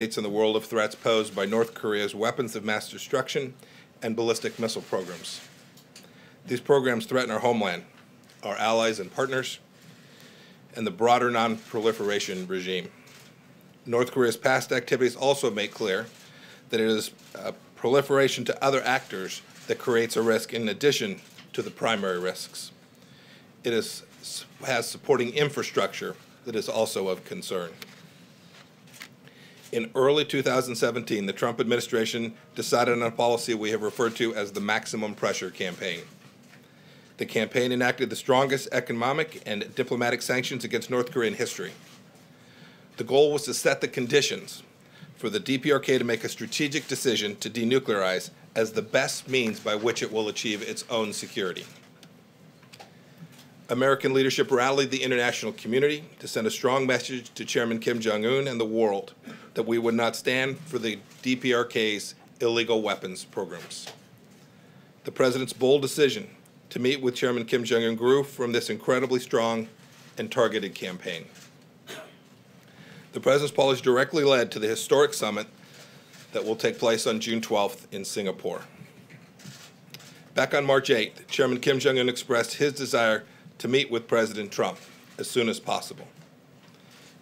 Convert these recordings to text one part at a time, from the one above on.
States in the world of threats posed by North Korea's weapons of mass destruction and ballistic missile programs. These programs threaten our homeland, our allies and partners, and the broader non-proliferation regime. North Korea's past activities also make clear that it is proliferation to other actors that creates a risk in addition to the primary risks. It has supporting infrastructure that is also of concern. In early 2017, the Trump administration decided on a policy we have referred to as the maximum pressure campaign. The campaign enacted the strongest economic and diplomatic sanctions against North Korea in history. The goal was to set the conditions for the DPRK to make a strategic decision to denuclearize as the best means by which it will achieve its own security. American leadership rallied the international community to send a strong message to Chairman Kim Jong-un and the world that we would not stand for the DPRK's illegal weapons programs. The President's bold decision to meet with Chairman Kim Jong-un grew from this incredibly strong and targeted campaign. The President's policy directly led to the historic summit that will take place on June 12th in Singapore. Back on March 8th, Chairman Kim Jong-un expressed his desire to meet with President Trump as soon as possible.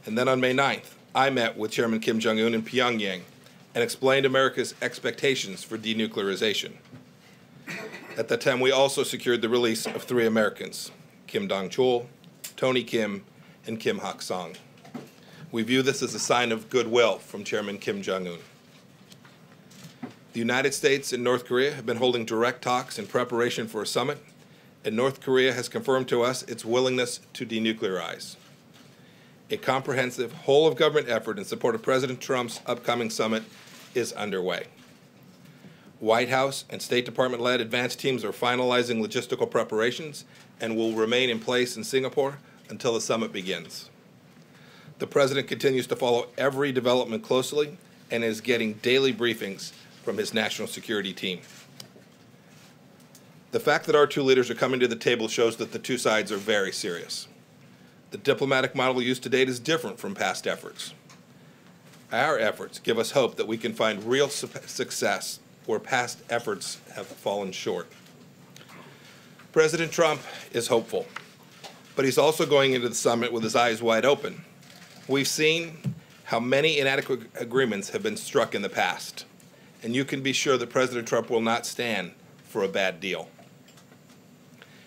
And then on May 9th, I met with Chairman Kim Jong-un in Pyongyang and explained America's expectations for denuclearization. At that time, we also secured the release of 3 Americans, Kim Dong-chul, Tony Kim, and Kim Hak-song. We view this as a sign of goodwill from Chairman Kim Jong-un. The United States and North Korea have been holding direct talks in preparation for a summit, and North Korea has confirmed to us its willingness to denuclearize. A comprehensive whole-of-government effort in support of President Trump's upcoming summit is underway. White House and State Department-led advance teams are finalizing logistical preparations and will remain in place in Singapore until the summit begins. The President continues to follow every development closely and is getting daily briefings from his national security team. The fact that our 2 leaders are coming to the table shows that the 2 sides are very serious. The diplomatic model used to date is different from past efforts. Our efforts give us hope that we can find real success where past efforts have fallen short. President Trump is hopeful, but he's also going into the summit with his eyes wide open. We've seen how many inadequate agreements have been struck in the past, and you can be sure that President Trump will not stand for a bad deal.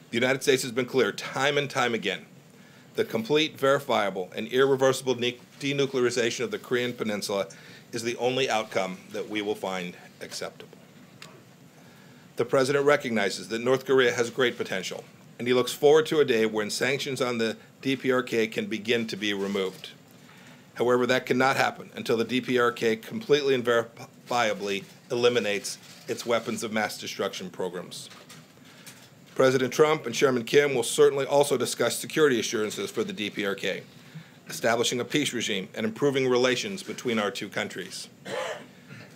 The United States has been clear time and time again. The complete, verifiable, and irreversible denuclearization of the Korean Peninsula is the only outcome that we will find acceptable. The President recognizes that North Korea has great potential, and he looks forward to a day when sanctions on the DPRK can begin to be removed. However, that cannot happen until the DPRK completely and verifiably eliminates its weapons of mass destruction programs. President Trump and Chairman Kim will certainly also discuss security assurances for the DPRK, establishing a peace regime and improving relations between our 2 countries.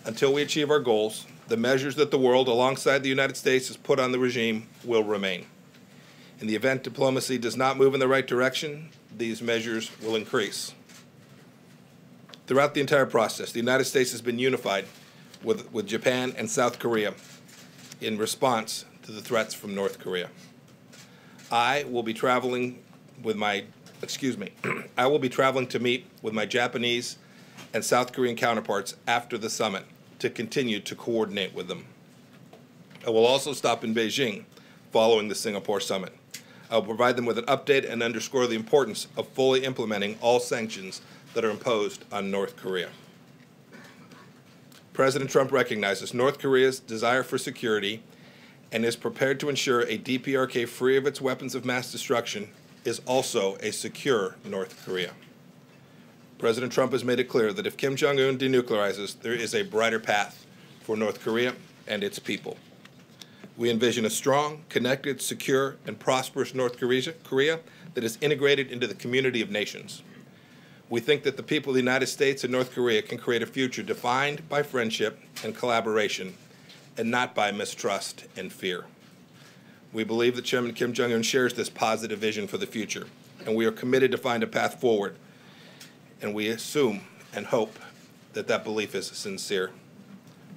Until we achieve our goals, the measures that the world, alongside the United States, has put on the regime will remain. In the event diplomacy does not move in the right direction, these measures will increase. Throughout the entire process, the United States has been unified with Japan and South Korea in response to the threats from North Korea. I will be traveling to meet with my Japanese and South Korean counterparts after the summit to continue to coordinate with them. I will also stop in Beijing following the Singapore summit. I will provide them with an update and underscore the importance of fully implementing all sanctions that are imposed on North Korea. President Trump recognizes North Korea's desire for security and is prepared to ensure a DPRK free of its weapons of mass destruction is also a secure North Korea. President Trump has made it clear that if Kim Jong-un denuclearizes, there is a brighter path for North Korea and its people. We envision a strong, connected, secure, and prosperous North Korea that is integrated into the community of nations. We think that the people of the United States and North Korea can create a future defined by friendship and collaboration and not by mistrust and fear. We believe that Chairman Kim Jong-un shares this positive vision for the future, and we are committed to find a path forward, and we assume and hope that that belief is sincere.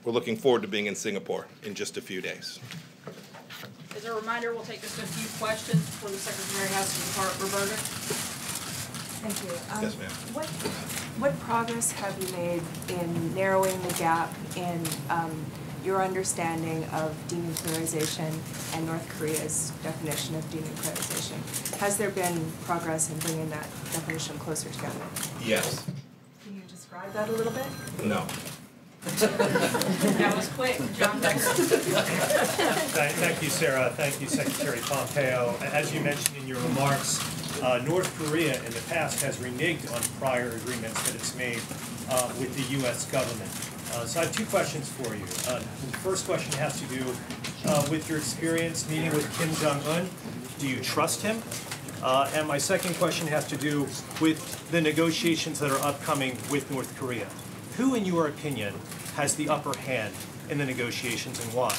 We're looking forward to being in Singapore in just a few days. As a reminder, we'll take just a few questions before the Secretary has to depart. Roberta? Thank you. Yes, ma'am. What progress have you made in narrowing the gap in your understanding of denuclearization and North Korea's definition of denuclearization? Has there been progress in bringing that definition closer together? Yes. Can you describe that a little bit? No. That was quick. John Becker. Thank you, Sarah. Thank you, Secretary Pompeo. As you mentioned in your remarks, North Korea in the past has reneged on prior agreements that it's made with the U.S. government. So I have two questions for you. The first question has to do with your experience meeting with Kim Jong-un. Do you trust him? And my second question has to do with the negotiations that are upcoming with North Korea. Who, in your opinion, has the upper hand in the negotiations and why?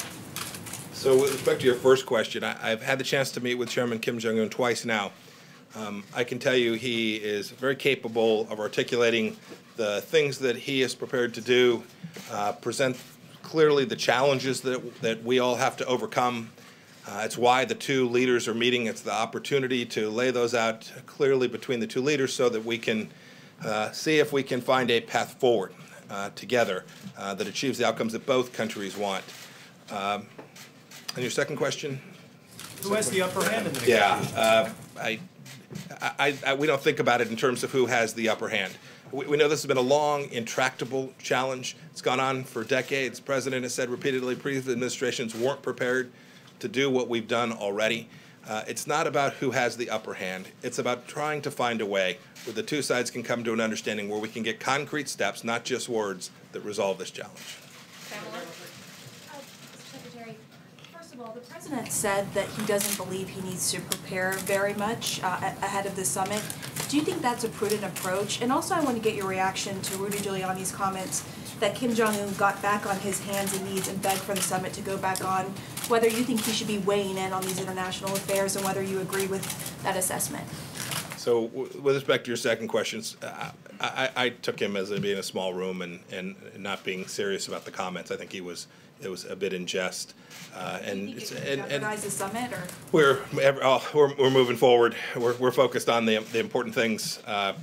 So with respect to your first question, I've had the chance to meet with Chairman Kim Jong-un twice now. I can tell you he is very capable of articulating the things that he is prepared to do, present clearly the challenges that we all have to overcome. It's why the two leaders are meeting. It's the opportunity to lay those out clearly between the two leaders so that we can see if we can find a path forward together that achieves the outcomes that both countries want. And your second question? Who has the upper hand in the negotiations? Yeah, we don't think about it in terms of who has the upper hand. We know this has been a long, intractable challenge. It's gone on for decades. The President has said repeatedly previous administrations weren't prepared to do what we've done already. It's not about who has the upper hand. It's about trying to find a way where the two sides can come to an understanding where we can get concrete steps, not just words, that resolve this challenge. Pamela? Secretary, first of all, the President said that he doesn't believe he needs to prepare very much ahead of the summit. Do you think that's a prudent approach? And also I want to get your reaction to Rudy Giuliani's comments that Kim Jong-un got back on his hands and knees and begged for the summit to go back on, whether you think he should be weighing in on these international affairs and whether you agree with that assessment. So with respect to your second question, I took him as being in a small room and not being serious about the comments. I think it was a bit in jest. Do you think it could jeopardize the summit, or? We're moving forward. We're focused on the important things. I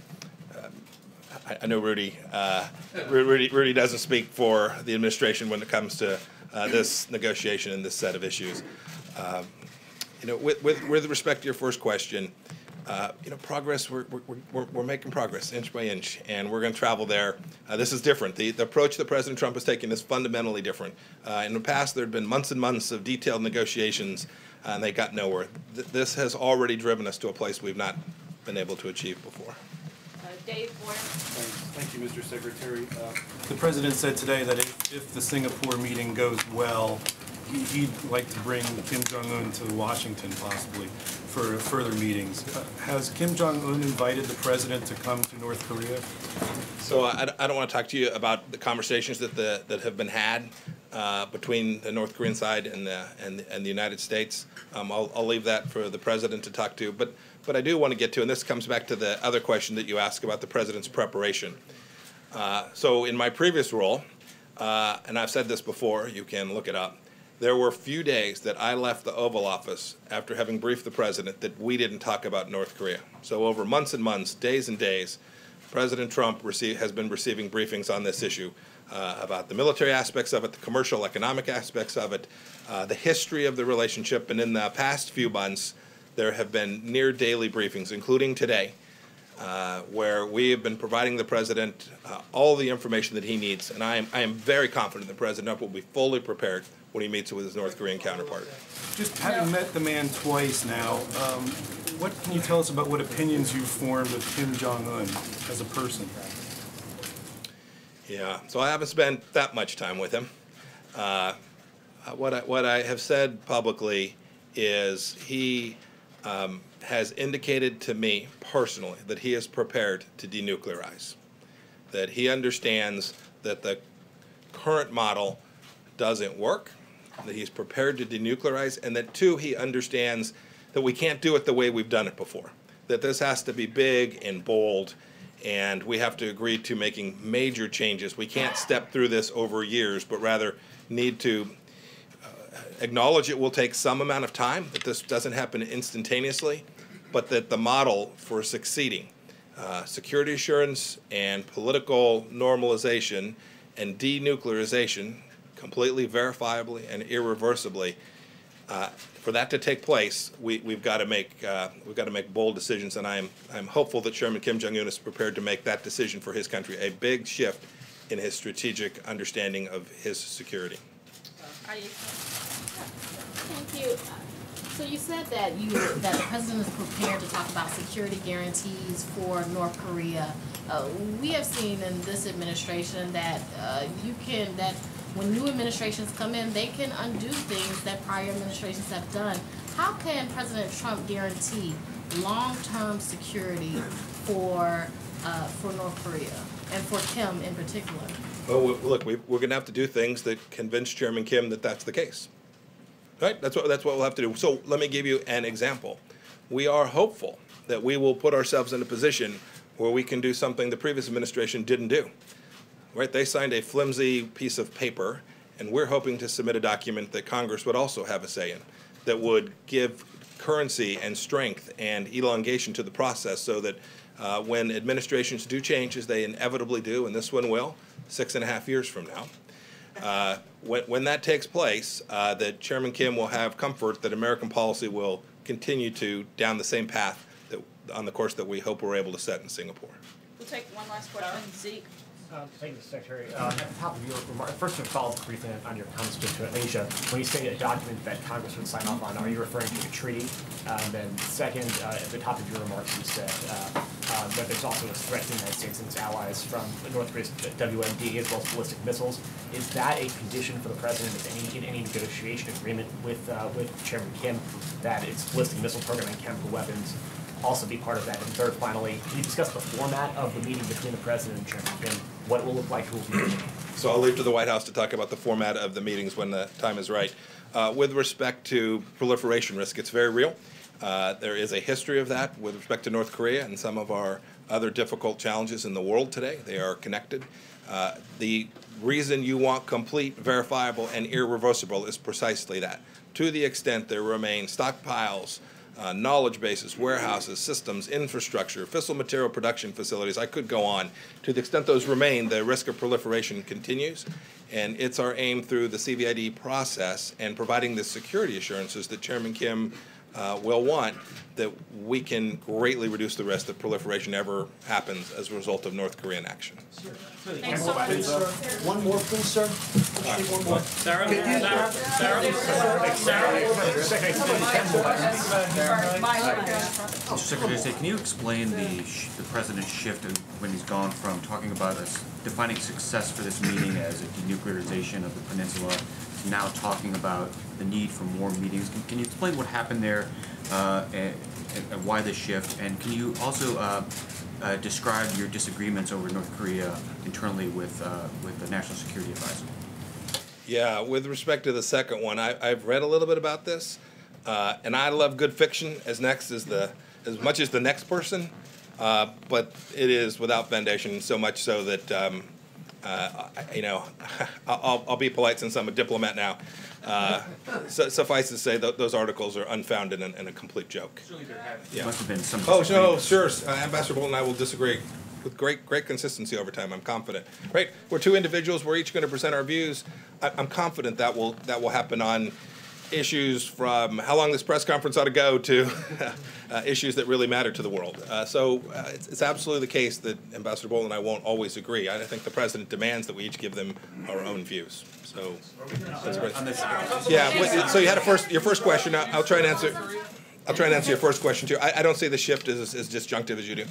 know Rudy doesn't speak for the administration when it comes to this negotiation and this set of issues. With respect to your first question, progress. We're making progress inch by inch, and we're going to travel there. This is different. The approach that President Trump has taken is fundamentally different. In the past, there had been months and months of detailed negotiations, and they got nowhere. This has already driven us to a place we've not been able to achieve before. Dave Boyer. Thank you, Mr. Secretary. The President said today that if the Singapore meeting goes well, he'd like to bring Kim Jong-un to Washington possibly for further meetings. Has Kim Jong-un invited the President to come to North Korea? So I don't want to talk to you about the conversations that have been had between the North Korean side and the United States. I'll leave that for the President to talk to. But I do want to get to, and this comes back to the other question that you asked about the President's preparation. So in my previous role, and I've said this before, you can look it up, there were few days that I left the Oval Office after having briefed the President that we didn't talk about North Korea. So over months and months, days and days, President Trump has been receiving briefings on this issue about the military aspects of it, the commercial, economic aspects of it, the history of the relationship. And in the past few months, there have been near daily briefings, including today, where we have been providing the President all the information that he needs. And I am very confident that President Trump will be fully prepared when he meets with his North Korean counterpart. Just having met the man twice now, what can you tell us about what opinions you've formed of Kim Jong-un as a person? Yeah, so I haven't spent that much time with him. What I have said publicly is he has indicated to me personally that he is prepared to denuclearize, that he understands that the current model doesn't work, that he's prepared to denuclearize, and that, two, he understands that we can't do it the way we've done it before, that this has to be big and bold and we have to agree to making major changes. We can't step through this over years, but rather need to acknowledge it will take some amount of time, that this doesn't happen instantaneously, but that the model for succeeding, security assurance and political normalization and denuclearization, completely verifiably and irreversibly, for that to take place, we've got to make bold decisions, and I'm hopeful that Chairman Kim Jong-un is prepared to make that decision for his country, a big shift in his strategic understanding of his security. Thank you. So you said that the president is prepared to talk about security guarantees for North Korea. We have seen in this administration that when new administrations come in, they can undo things that prior administrations have done. How can President Trump guarantee long-term security for North Korea and for Kim in particular? Well, look, we're going to have to do things that convince Chairman Kim that that's the case. Right? That's what we'll have to do. So let me give you an example. We are hopeful that we will put ourselves in a position where we can do something the previous administration didn't do. Right? They signed a flimsy piece of paper, and we're hoping to submit a document that Congress would also have a say in, that would give currency and strength and elongation to the process, so that when administrations do change, as they inevitably do, and this one will, 6.5 years from now, when that takes place, that Chairman Kim will have comfort that American policy will continue to down the same path on the course that we hope we're able to set in Singapore. We'll take one last question. Zeke. Thank you, Secretary. At the top of your remark, first to follow up briefly on your comments to Asia, when you say a document that Congress would sign off on, are you referring to a treaty? Then second, at the top of your remarks, you said that there's also a threat to the United States and its allies from North Korea's WMD as well as ballistic missiles. Is that a condition for the president in any negotiation agreement with Chairman Kim, that its ballistic missile program and chemical weapons also be part of that? And third, finally, can you discuss the format of the meeting between the president and Chairman Kim? What it will look like, who will be meeting? So I'll leave to the White House to talk about the format of the meetings when the time is right. With respect to proliferation risk, it's very real. There is a history of that with respect to North Korea and some of our other difficult challenges in the world today. They are connected. The reason you want complete, verifiable, and irreversible is precisely that. To the extent there remain stockpiles, knowledge bases, warehouses, systems, infrastructure, fissile material production facilities, I could go on. To the extent those remain, the risk of proliferation continues, and it's our aim through the CVID process and providing the security assurances that Chairman Kim will want, that we can greatly reduce the risk that proliferation ever happens as a result of North Korean action. Thanks so much. One more, please, sir. One more. Mr. Secretary, can you explain the president's shift when he's gone from talking about defining success for this meeting as a denuclearization of the peninsula to now talking about the need for more meetings? Can you explain what happened there and why the shift? And can you also describe your disagreements over North Korea internally with the National Security Advisor? Yeah, with respect to the second one, I've read a little bit about this, and I love good fiction as much as the next person, but it is without foundation, so much so that I'll be polite since I'm a diplomat now. Suffice to say, those articles are unfounded and a complete joke. There must have been some. Oh, no, sure. Ambassador Bolton and I will disagree with great consistency over time. I'm confident. Right? We're two individuals. We're each going to present our views. I'm confident that will happen on issues from how long this press conference ought to go to issues that really matter to the world. So it's absolutely the case that Ambassador Bolton and I won't always agree. I think the president demands that we each give them our own views. So that's great. Yeah. So you had your first question. I'll try and answer. I'll try and answer your first question too. I don't see the shift as disjunctive as you do.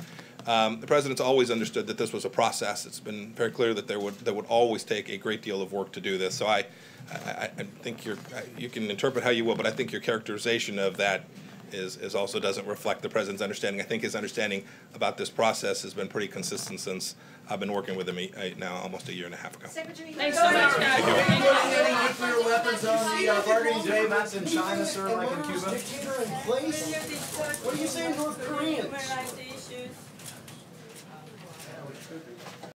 The president's always understood that this was a process. It's been very clear that there would always take a great deal of work to do this. So I think you can interpret how you will, but I think your characterization of that is also doesn't reflect the president's understanding. I think his understanding about this process has been pretty consistent since I've been working with him now almost a year and a half ago. Secretary, thanks so much, guys. Nuclear weapons on the bargaining table. That's in China, sir, like in Cuba. Dictator in place? What do you say, North Koreans? it should be.